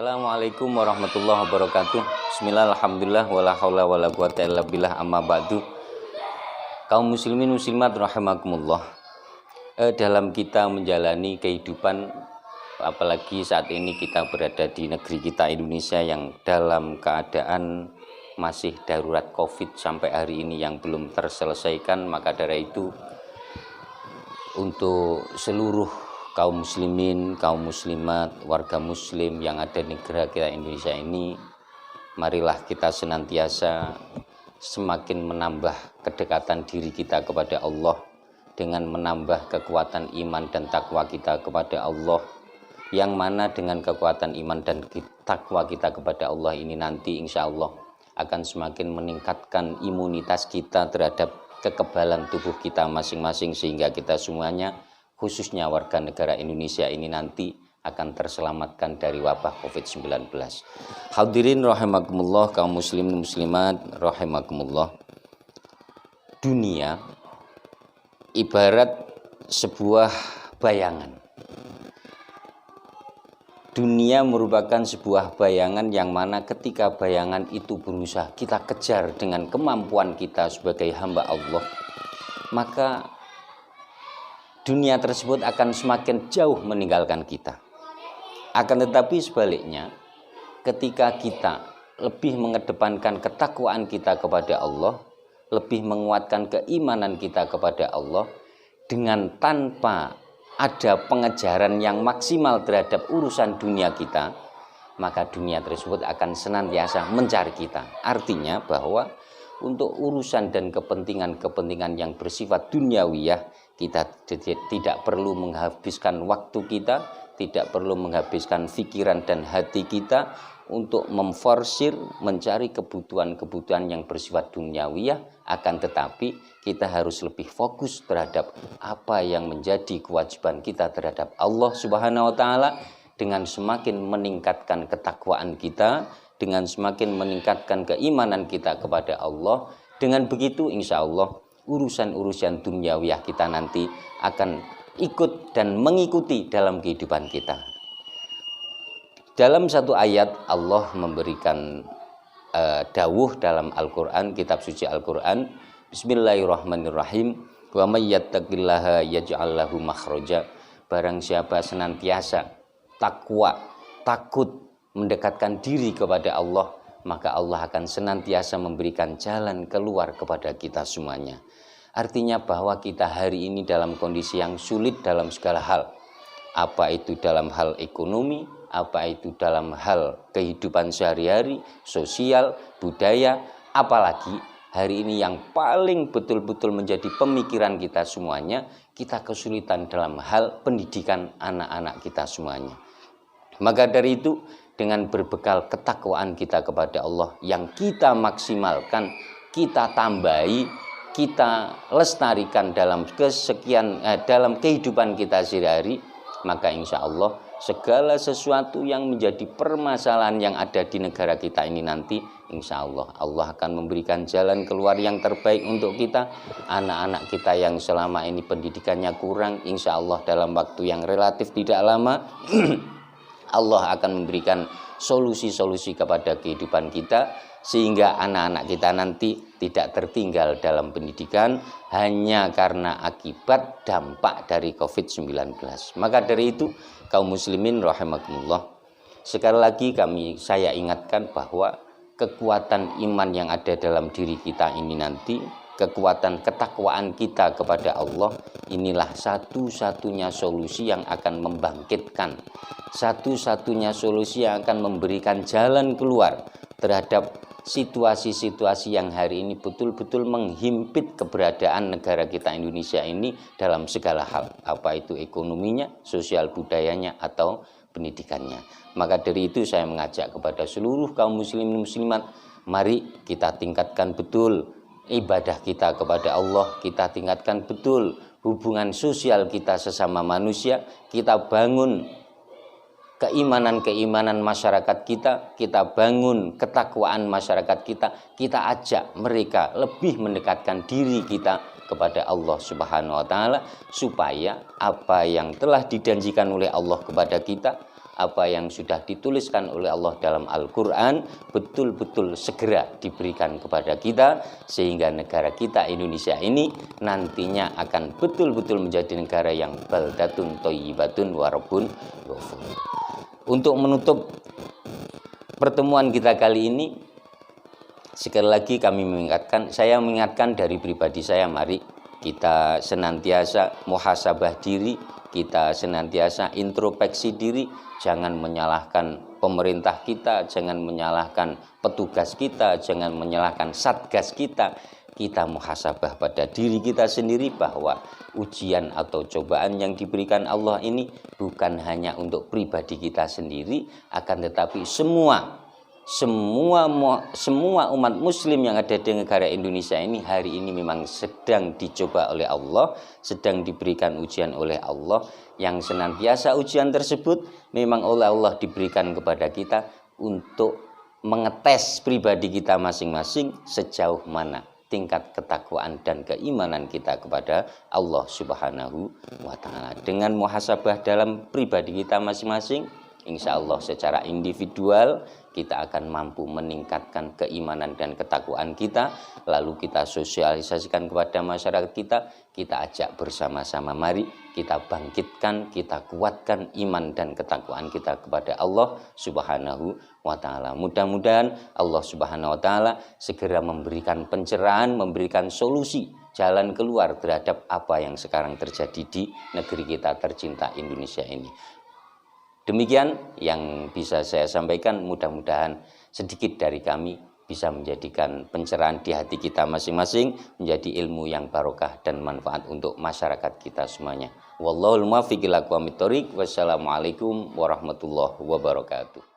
Assalamualaikum warahmatullahi wabarakatuh. Bismillah, alhamdulillah, wala haula wala quwata illa billah, amma ba'du. Kaum muslimin muslimat rahimakumullah. Dalam kita menjalani kehidupan, apalagi saat ini kita berada di negeri kita Indonesia yang dalam keadaan masih darurat Covid sampai hari ini yang belum terselesaikan, maka dari itu untuk seluruh kaum muslimin, kaum muslimat, warga muslim yang ada di negara kita Indonesia ini, marilah kita senantiasa semakin menambah kedekatan diri kita kepada Allah dengan menambah kekuatan iman dan takwa kita kepada Allah, yang mana dengan kekuatan iman dan takwa kita kepada Allah ini nanti insya Allah akan semakin meningkatkan imunitas kita terhadap kekebalan tubuh kita masing-masing, sehingga kita semuanya, khususnya warga negara Indonesia ini nanti akan terselamatkan dari wabah COVID-19. Hadirin rahimakumullah, kaum muslimin muslimat rahimakumullah. Dunia ibarat sebuah bayangan. Dunia merupakan sebuah bayangan yang mana ketika bayangan itu berusaha kita kejar dengan kemampuan kita sebagai hamba Allah, maka dunia tersebut akan semakin jauh meninggalkan kita. Akan tetapi sebaliknya, ketika kita lebih mengedepankan ketakwaan kita kepada Allah, lebih menguatkan keimanan kita kepada Allah, dengan tanpa ada pengejaran yang maksimal terhadap urusan dunia kita, maka dunia tersebut akan senantiasa mencari kita. Artinya bahwa untuk urusan dan kepentingan-kepentingan yang bersifat duniawiyah, kita tidak perlu menghabiskan waktu kita, tidak perlu menghabiskan pikiran dan hati kita untuk memforsir mencari kebutuhan-kebutuhan yang bersifat duniawiyah. Akan tetapi kita harus lebih fokus terhadap apa yang menjadi kewajiban kita terhadap Allah Subhanahu wa Ta'ala, dengan semakin meningkatkan ketakwaan kita, dengan semakin meningkatkan keimanan kita kepada Allah. Dengan begitu insya Allah urusan-urusan duniawiyah kita nanti akan ikut dan mengikuti dalam kehidupan kita. Dalam satu ayat Allah memberikan dawuh dalam Al-Quran, kitab suci Al-Quran, Bismillahirrahmanirrahim, wa may yattaqillaha yaj'al lahu makhraja. Barang siapa senantiasa takwa, takut mendekatkan diri kepada Allah, maka Allah akan senantiasa memberikan jalan keluar kepada kita semuanya. Artinya bahwa kita hari ini dalam kondisi yang sulit dalam segala hal. Apa itu dalam hal ekonomi, apa itu dalam hal kehidupan sehari-hari, sosial, budaya, apalagi hari ini yang paling betul-betul menjadi pemikiran kita semuanya, kita kesulitan dalam hal pendidikan anak-anak kita semuanya. Maka dari itu, dengan berbekal ketakwaan kita kepada Allah yang kita maksimalkan, kita tambahi, kita lestarikan dalam dalam kehidupan kita sehari-hari, maka insya Allah segala sesuatu yang menjadi permasalahan yang ada di negara kita ini nanti, insya Allah Allah akan memberikan jalan keluar yang terbaik untuk kita. Anak-anak kita yang selama ini pendidikannya kurang, insya Allah dalam waktu yang relatif tidak lama Allah akan memberikan solusi-solusi kepada kehidupan kita, sehingga anak-anak kita nanti tidak tertinggal dalam pendidikan hanya karena akibat dampak dari COVID-19. Maka dari itu, kaum muslimin rahimakumullah, sekali lagi saya ingatkan bahwa kekuatan iman yang ada dalam diri kita ini nanti, kekuatan ketakwaan kita kepada Allah, inilah satu-satunya solusi yang akan membangkitkan, satu-satunya solusi yang akan memberikan jalan keluar terhadap situasi-situasi yang hari ini betul-betul menghimpit keberadaan negara kita Indonesia ini dalam segala hal, apa itu ekonominya, sosial budayanya, atau pendidikannya. Maka dari itu saya mengajak kepada seluruh kaum muslimin muslimat, mari kita tingkatkan betul ibadah kita kepada Allah, kita tingkatkan betul hubungan sosial kita sesama manusia, kita bangun keimanan-keimanan masyarakat kita bangun ketakwaan masyarakat kita ajak mereka lebih mendekatkan diri kita kepada Allah Subhanahu wa Ta'ala, supaya apa yang telah dijanjikan oleh Allah kepada kita, apa yang sudah dituliskan oleh Allah dalam Al-Quran betul-betul segera diberikan kepada kita, sehingga negara kita Indonesia ini nantinya akan betul-betul menjadi negara yang baldatun thayyibatun wa rabbun ghafur. Untuk menutup pertemuan kita kali ini, sekali lagi saya mengingatkan dari pribadi saya, mari kita senantiasa muhasabah diri, kita senantiasa introspeksi diri, jangan menyalahkan pemerintah kita, jangan menyalahkan petugas kita, jangan menyalahkan satgas kita. Kita muhasabah pada diri kita sendiri bahwa ujian atau cobaan yang diberikan Allah ini bukan hanya untuk pribadi kita sendiri, akan tetapi semua umat muslim yang ada di negara Indonesia ini hari ini memang sedang dicoba oleh Allah, sedang diberikan ujian oleh Allah, yang senantiasa ujian tersebut memang oleh Allah diberikan kepada kita untuk mengetes pribadi kita masing-masing sejauh mana tingkat ketakwaan dan keimanan kita kepada Allah Subhanahu wa Ta'ala. Dengan muhasabah dalam pribadi kita masing-masing, insya Allah secara individual kita akan mampu meningkatkan keimanan dan ketakwaan kita, lalu kita sosialisasikan kepada masyarakat kita ajak bersama-sama, mari kita bangkitkan, kita kuatkan iman dan ketakwaan kita kepada Allah Subhanahu wa Ta'ala. Mudah-mudahan Allah Subhanahu wa Ta'ala segera memberikan pencerahan, memberikan solusi, jalan keluar terhadap apa yang sekarang terjadi di negeri kita tercinta Indonesia ini. Demikian yang bisa saya sampaikan, mudah-mudahan sedikit dari kami bisa menjadikan pencerahan di hati kita masing-masing, menjadi ilmu yang barokah dan manfaat untuk masyarakat kita semuanya. Wallahul muwaffiq ila aqwamit thoriq. Wassalamualaikum warahmatullahi wabarakatuh.